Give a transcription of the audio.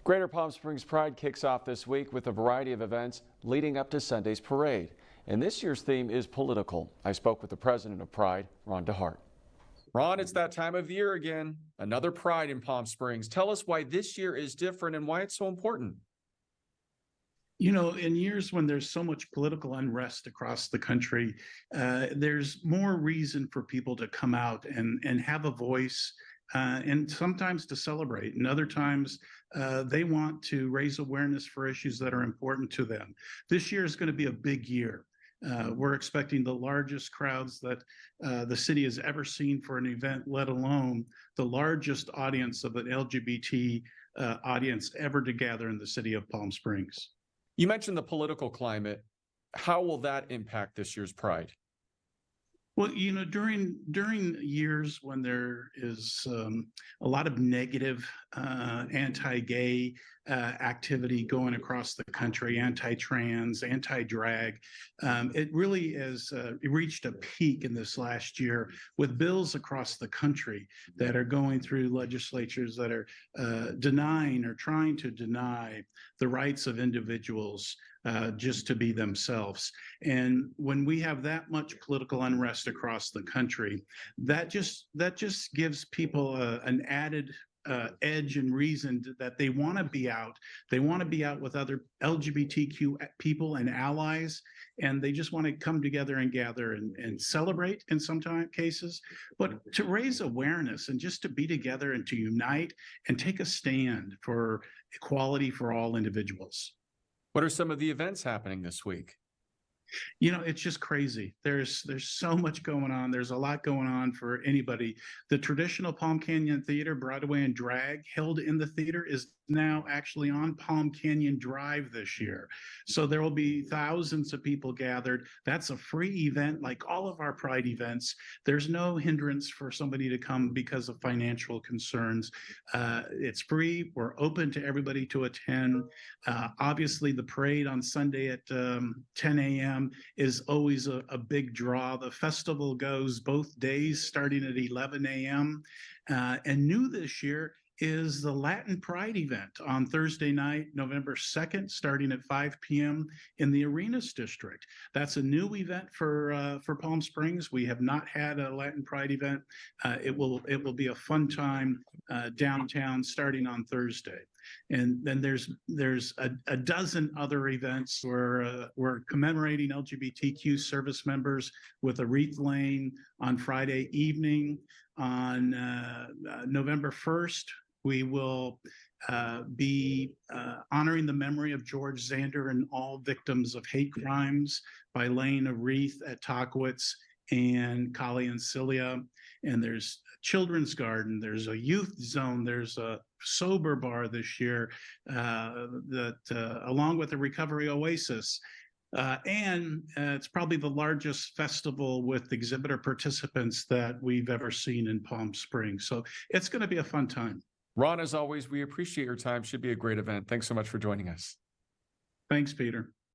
Greater Palm Springs Pride kicks off this week with a variety of events leading up to Sunday's parade. And this year's theme is political. I spoke with the president of Pride, Ron DeHart. Ron, it's that time of year again. Another Pride in Palm Springs. Tell us why this year is different and why it's so important. You know, in years when there's so much political unrest across the country, there's more reason for people to come out and have a voice, and sometimes to celebrate. And other times, they want to raise awareness for issues that are important to them. This year is going to be a big year. We're expecting the largest crowds that the city has ever seen for an event, let alone the largest audience of an LGBT audience ever to gather in the city of Palm Springs. You mentioned the political climate. How will that impact this year's Pride? Well, you know, during years when there is a lot of negative anti-gay activity going across the country, anti-trans, anti-drag, it really has reached a peak in this last year with bills across the country that are going through legislatures that are denying or trying to deny the rights of individuals just to be themselves. And when we have that much political unrest across the country, that just gives people an added edge and reason that they want to be out. They want to be out with other LGBTQ people and allies, and they just want to come together and gather and celebrate in some cases, but to raise awareness and just to be together and to unite and take a stand for equality for all individuals. What are some of the events happening this week? You know, it's just crazy. There's so much going on. There's a lot going on for anybody. The traditional Palm Canyon Theater, Broadway and Drag, held in the theater, is now actually on Palm Canyon Drive this year. So there will be thousands of people gathered. That's a free event, like all of our Pride events. There's no hindrance for somebody to come because of financial concerns. It's free. We're open to everybody to attend. Obviously, the parade on Sunday at 10 a.m. is always a big draw. The festival goes both days starting at 11 a.m. And new this year is the Latin Pride event on Thursday night, November 2nd, starting at 5 p.m. in the Arenas District. That's a new event for Palm Springs. We have not had a Latin Pride event. It will be a fun time downtown starting on Thursday. And then there's a dozen other events where we're commemorating LGBTQ service members with a wreath laying on Friday evening. On November 1st, we will be honoring the memory of George Zander and all victims of hate crimes by laying a wreath at Tockwitz and Kali and Cilia. And there's a children's garden, there's a youth zone, there's a sober bar this year along with a recovery oasis. And it's probably the largest festival with exhibitor participants that we've ever seen in Palm Springs. So it's going to be a fun time. Ron, as always, we appreciate your time. Should be a great event. Thanks so much for joining us. Thanks, Peter.